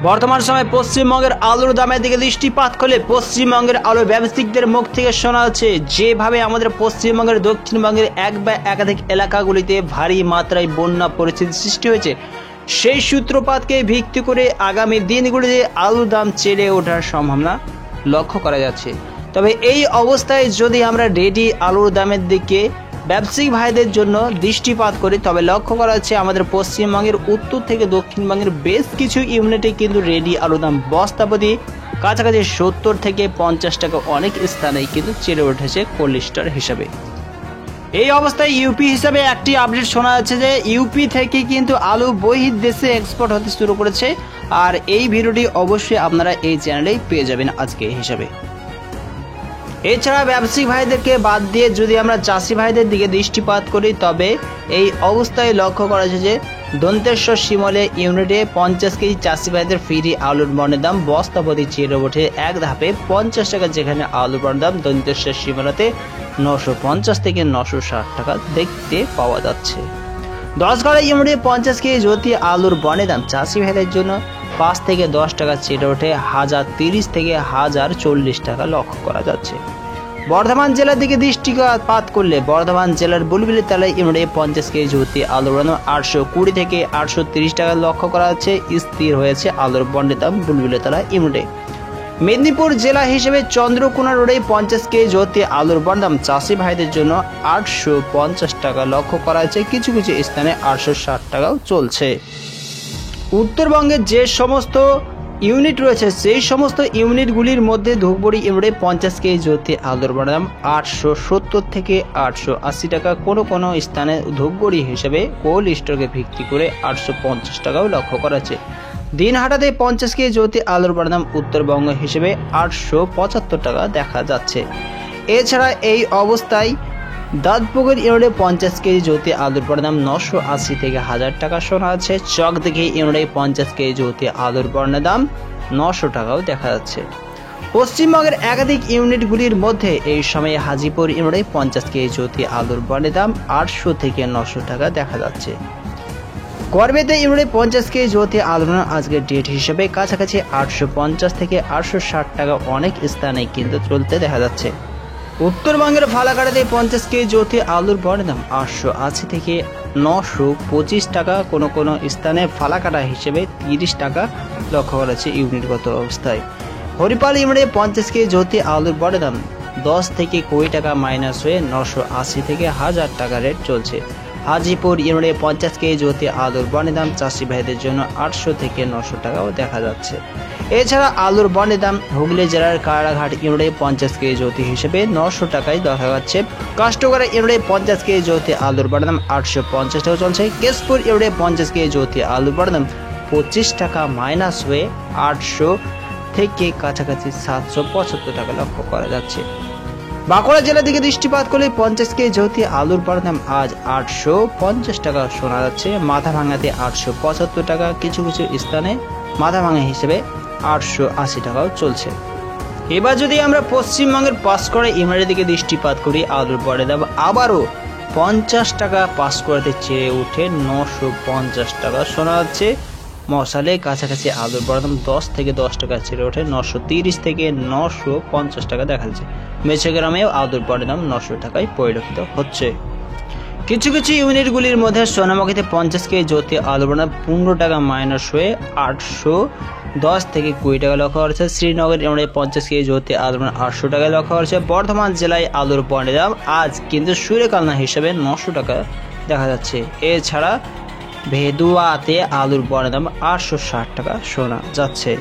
বর্তমান সময়ে পশ্চিমবঙ্গের আলুর দামের দিকে দৃষ্টিপাত করলে পশ্চিমবঙ্গের আলু ব্যবসায়িকদের মুখ থেকে শোনা যাচ্ছে যেভাবে আমাদের পশ্চিমবঙ্গের দক্ষিণবঙ্গের এক বা একাধিক এলাকাগুলিতে ভারী মাত্রায় বন্যা পরিস্থিতি সৃষ্টি হয়েছে, সেই সূত্রপাতকে ভিত্তি করে আগামী দিনগুলিতে আলুর দাম চেড়ে ওঠার সম্ভাবনা লক্ষ্য করা যাচ্ছে। তবে এই অবস্থায় যদি আমরা রেডি আলুর দামের দিকে ব্যবসায়িক ভাইদের জন্য দৃষ্টিপাত করি তবে লক্ষ্য করা যাচ্ছে আমাদের পশ্চিমবঙ্গের উত্তর থেকে দক্ষিণবঙ্গের বেশ কিছু ইউনিটে কিন্তু রেডি আলুর দাম বস্তাপ্রতি কাছাকাছি 70 থেকে 50 টাকা অনেক স্থানেই কিন্তু চেড়ে উঠেছে কোল্ড স্টোর হিসাবে। এই অবস্থায় ইউপি হিসাবে একটি আপডেট শোনা যাচ্ছে যে ইউপি থেকে কিন্তু আলু বহির্দেশে এক্সপোর্ট হতে শুরু করেছে, আর এই ভিডিওটি অবশ্যই আপনারা এই চ্যানেলেই পেয়ে যাবেন আজকে হিসাবে। এছাড়া ব্যবসায়িক ভাইদেরকে বাদ দিয়ে যদি আমরা চাষি ভাইদের দিকে দৃষ্টিপাত করি তবে এই অবস্থায় লক্ষ্য করা যাচ্ছে যে দন্তেশ্বর শিমলে ইউনিটে 50 কেজি চাষি ভাইদের ফ্রি আলুর মনের দাম বস্তাপ্রতি চেড়ে ওঠে এক ধাপে 50 টাকা, যেখানে আলুর মনের দাম দন্তেশ্বর শিমলাতে 950 থেকে 960 টাকা দেখতে পাওয়া যাচ্ছে। 10 গাড়ি ইউনিটে 50 কেজি জ্যোতি আলুর বনের দাম চাষি ভাইদের জন্য 5 থেকে 10 টাকা চেড়ে ওঠে 1030 থেকে 1040 টাকা লক্ষ্য করা যাচ্ছে। বর্ধমান জেলার দিকে দৃষ্টিপাত করলে বর্ধমান জেলার বুলবুলি তলায় ইউনিটে 50 কেজি জ্যোতি আলুর দাম 820 থেকে 830 টাকা লক্ষ্য করা যাচ্ছে। স্থির হয়েছে আলুর বন্ডের দাম বুলবুলি তলা ইউনিটে। মেদিনীপুর জেলা হিসেবে চন্দ্রকোনা রোডে 50 কেজি জ্যোতি আলুর বন্ডের দাম চাষি ভাইদের জন্য 850 টাকা লক্ষ্য করা যাচ্ছে, কিছু কিছু স্থানে 860 টাকাও চলছে। উত্তরবঙ্গের যে সমস্ত ইউনিট রয়েছে সেই সমস্ত ইউনিটগুলির মধ্যে ধূপগুড়ি ইউনিটে 50 কেজি জ্যোতি আলুর বন্ডের দাম 870 থেকে 880 টাকা, কোনো স্থানে ধূপগুড়ি হিসেবে কোল্ড স্টোরকে ভিত্তি করে 850 টাকাও লক্ষ্য করা যাচ্ছে। দিনহাটাতে 50 কেজি জ্যোতি আলুর বন্ডের দাম উত্তরবঙ্গ হিসেবে 875 টাকা দেখা যাচ্ছে। এছাড়া এই অবস্থায় দাঁতপুকুর ইউনিটে 50 কেজি জ্যোতি আলুর বন্ডের দাম 980 থেকে 1000 টাকা শোনা যাচ্ছে। চকদিঘি ইউনিটে 50 কেজি জ্যোতি আলুর বন্ডের দাম 900 টাকাও দেখা যাচ্ছে। পশ্চিমবঙ্গের একাধিক ইউনিটগুলির মধ্যে এই সময়ে হাজিপুর ইউনিটে 50 কেজি জ্যোতি আলুর বন্ডের দাম 800 থেকে 900 টাকা দেখা যাচ্ছে। গড়বেতা ইউনিটে 50 কেজি জ্যোতি আলুর দাম আজকের ডেট হিসেবে কাছাকাছি 850 থেকে 860 টাকা অনেক স্থানে কিন্তু চলতে দেখা যাচ্ছে। উত্তরবঙ্গের ফালাকাটাতে 50 কেজি জ্যোতি আলুর বন্ডের দাম 880 থেকে 925 টাকা, কোনো স্থানে ফালাকাটা হিসেবে 30 টাকা লক্ষ্য করা যাচ্ছে ইউনিটগত অবস্থায়। হরিপাল ইউনিটে 50 কেজি জ্যোতি আলুর বন্ডের দাম 10 থেকে 20 টাকা মাইনাস হয়ে 980 থেকে 1000 টাকা রেট চলছে। হাজিপুর ইউনিটে 50 কেজি জ্যোতি আলুর বন্ডের দাম চাষি ভাইদের জন্য 800 থেকে 900 টাকাও দেখা যাচ্ছে। এছাড়া আলুর বন্ডের দাম হুগলি জেলার কারাঘাট ইউনিটে 50 কেজি জ্যোতি হিসেবে 900 টাকায় দেখা যাচ্ছে। কাষ্টগড়া ইউনিটে 50 কেজি জ্যোতি আলুর বন্ডের দাম 850 টাকা চলছে। কেশপুর ইউনিটে 50 কেজি জ্যোতি আলুর বন্ডের দাম 25 টাকা মাইনাস হয়ে 800 থেকে কাছাকাছি 775 টাকা লক্ষ্য করা যাচ্ছে। বাঁকুড়া জেলার দিকে দৃষ্টিপাত করলে 50 কেজি জ্যোতি আলুর বন্ডের দাম আজ 850 টাকা শোনা যাচ্ছে। মাথাভাঙাতে 875 টাকা, কিছু স্থানে মাথাভাঙা হিসেবে 880 টাকাও চলছে। এবার যদি আমরা পশ্চিমবঙ্গের পাঁশকুড়া ইউনিটের দিকে দৃষ্টিপাত করি আলুর বন্ডের দাম আবারও 50 টাকা পাঁশকুড়াতে চেয়ে উঠে 950 টাকা শোনা যাচ্ছে। মশালে কাছাকাছি আলুর বন্ডের দাম 10 থেকে 10 টাকা ছেড়ে ওঠে 930 থেকে 950 টাকা দেখা যাচ্ছে। মেছেগ্রামেও আলুর বন্ডের দাম 900 টাকায় পরিলক্ষিত হচ্ছে। কিছু ইউনিটগুলির মধ্যে সোনামুখীতে 50 কেজি জ্যোতি আলুর বন্ডের দাম 15 টাকা মাইনাস হয়ে 810 থেকে 20 টাকা লক্ষ্য করা যাচ্ছে। শ্রীনগর ইউনিটে 50 কেজি জ্যোতি আলুর বন্ডের 800 টাকায় লক্ষ্য করা যাচ্ছে। বর্ধমান জেলায় আলুর বন্ডের দাম আজ কিন্তু সুরেকালনা হিসেবে 900 টাকা দেখা যাচ্ছে। এছাড়া ভেদুয়াতে আলুর বন্ডের দাম 860 টাকা শোনা যাচ্ছে।